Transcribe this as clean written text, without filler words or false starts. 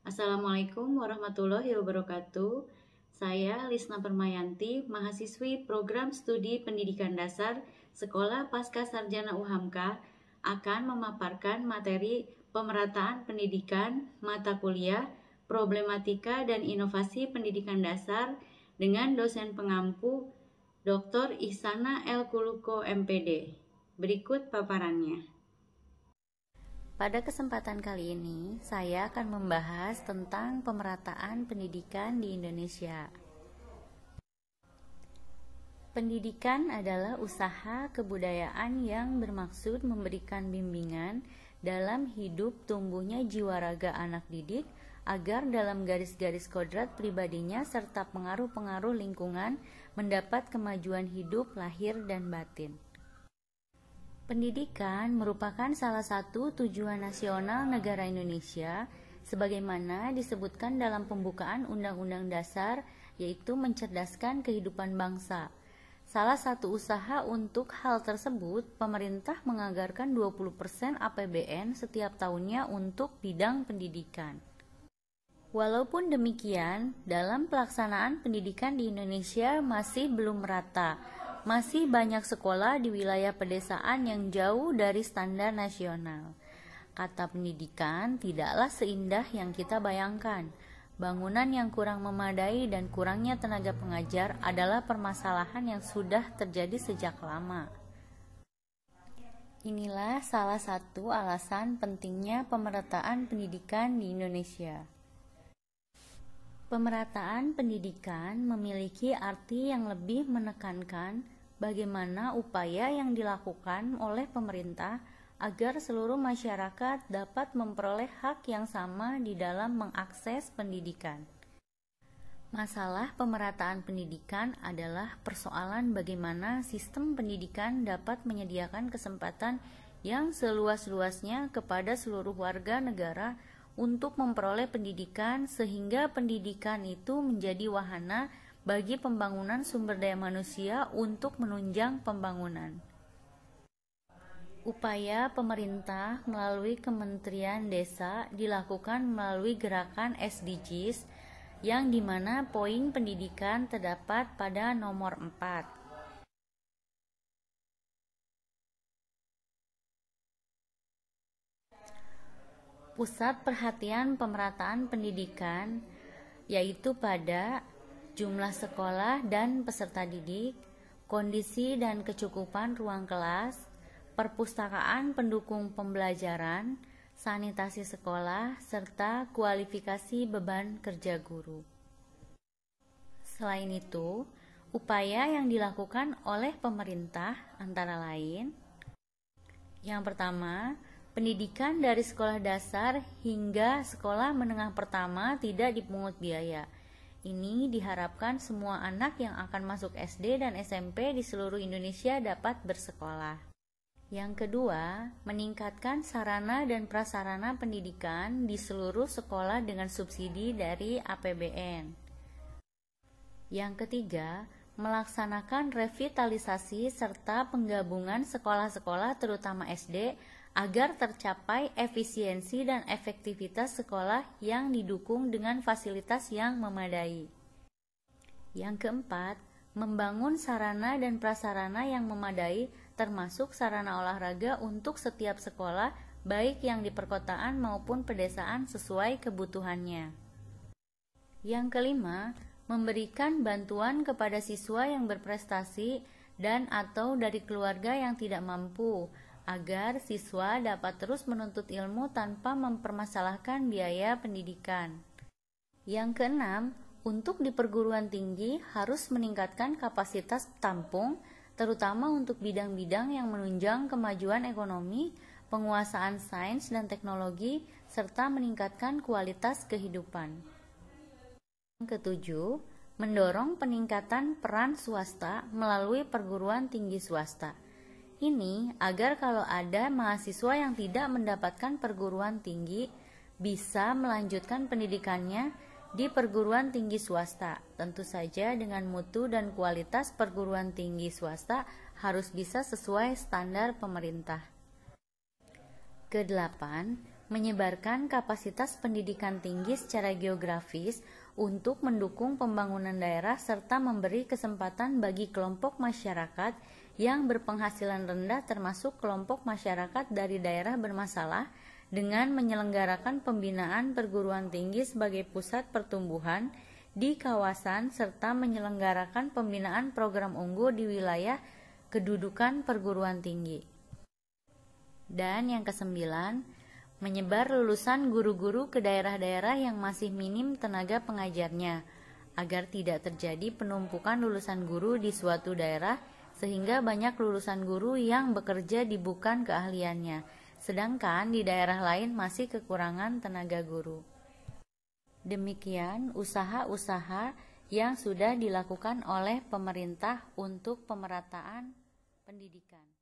Assalamualaikum warahmatullahi wabarakatuh. Saya Lisna Permayanti, mahasiswi Program Studi Pendidikan Dasar Sekolah Pascasarjana UHAMKA, akan memaparkan materi pemerataan pendidikan, mata kuliah, problematika dan inovasi pendidikan dasar dengan dosen pengampu Dr. Ihsana L. Kuluko MPD. Berikut paparannya. Pada kesempatan kali ini, saya akan membahas tentang pemerataan pendidikan di Indonesia. Pendidikan adalah usaha kebudayaan yang bermaksud memberikan bimbingan dalam hidup tumbuhnya jiwa raga anak didik agar dalam garis-garis kodrat pribadinya serta pengaruh-pengaruh lingkungan mendapat kemajuan hidup lahir dan batin. Pendidikan merupakan salah satu tujuan nasional negara Indonesia sebagaimana disebutkan dalam pembukaan Undang-Undang Dasar, yaitu mencerdaskan kehidupan bangsa. Salah satu usaha untuk hal tersebut, pemerintah menganggarkan 20% APBN setiap tahunnya untuk bidang pendidikan. Walaupun demikian, dalam pelaksanaan pendidikan di Indonesia masih belum merata. Masih banyak sekolah di wilayah pedesaan yang jauh dari standar nasional. Kata pendidikan tidaklah seindah yang kita bayangkan. Bangunan yang kurang memadai dan kurangnya tenaga pengajar adalah permasalahan yang sudah terjadi sejak lama. Inilah salah satu alasan pentingnya pemerataan pendidikan di Indonesia. Pemerataan pendidikan memiliki arti yang lebih menekankan bagaimana upaya yang dilakukan oleh pemerintah agar seluruh masyarakat dapat memperoleh hak yang sama di dalam mengakses pendidikan. Masalah pemerataan pendidikan adalah persoalan bagaimana sistem pendidikan dapat menyediakan kesempatan yang seluas-luasnya kepada seluruh warga negara untuk memperoleh pendidikan sehingga pendidikan itu menjadi wahana bagi pembangunan sumber daya manusia untuk menunjang pembangunan. Upaya pemerintah melalui Kementerian Desa dilakukan melalui gerakan SDGs yang dimana poin pendidikan terdapat pada nomor 4. Pusat perhatian pemerataan pendidikan yaitu pada jumlah sekolah dan peserta didik, kondisi dan kecukupan ruang kelas, perpustakaan pendukung pembelajaran, sanitasi sekolah, serta kualifikasi beban kerja guru. Selain itu, upaya yang dilakukan oleh pemerintah antara lain: yang pertama, pendidikan dari sekolah dasar hingga sekolah menengah pertama tidak dipungut biaya. Ini diharapkan semua anak yang akan masuk SD dan SMP di seluruh Indonesia dapat bersekolah. Yang kedua, meningkatkan sarana dan prasarana pendidikan di seluruh sekolah dengan subsidi dari APBN. Yang ketiga, melaksanakan revitalisasi serta penggabungan sekolah-sekolah terutama SD agar tercapai efisiensi dan efektivitas sekolah yang didukung dengan fasilitas yang memadai. Yang keempat, membangun sarana dan prasarana yang memadai termasuk sarana olahraga untuk setiap sekolah baik yang di perkotaan maupun pedesaan sesuai kebutuhannya. Yang kelima, memberikan bantuan kepada siswa yang berprestasi dan atau dari keluarga yang tidak mampu agar siswa dapat terus menuntut ilmu tanpa mempermasalahkan biaya pendidikan. Yang keenam, untuk di perguruan tinggi harus meningkatkan kapasitas tampung, terutama untuk bidang-bidang yang menunjang kemajuan ekonomi, penguasaan sains dan teknologi, serta meningkatkan kualitas kehidupan. Yang ketujuh, mendorong peningkatan peran swasta melalui perguruan tinggi swasta. Ini agar kalau ada mahasiswa yang tidak mendapatkan perguruan tinggi bisa melanjutkan pendidikannya di perguruan tinggi swasta. Tentu saja dengan mutu dan kualitas perguruan tinggi swasta harus bisa sesuai standar pemerintah. Kedelapan, menyebarkan kapasitas pendidikan tinggi secara geografis untuk mendukung pembangunan daerah serta memberi kesempatan bagi kelompok masyarakat yang berpenghasilan rendah termasuk kelompok masyarakat dari daerah bermasalah dengan menyelenggarakan pembinaan perguruan tinggi sebagai pusat pertumbuhan di kawasan serta menyelenggarakan pembinaan program unggul di wilayah kedudukan perguruan tinggi. Dan yang kesembilan, menyebar lulusan guru-guru ke daerah-daerah yang masih minim tenaga pengajarnya, agar tidak terjadi penumpukan lulusan guru di suatu daerah sehingga banyak lulusan guru yang bekerja di bukan keahliannya, sedangkan di daerah lain masih kekurangan tenaga guru. Demikian usaha-usaha yang sudah dilakukan oleh pemerintah untuk pemerataan pendidikan.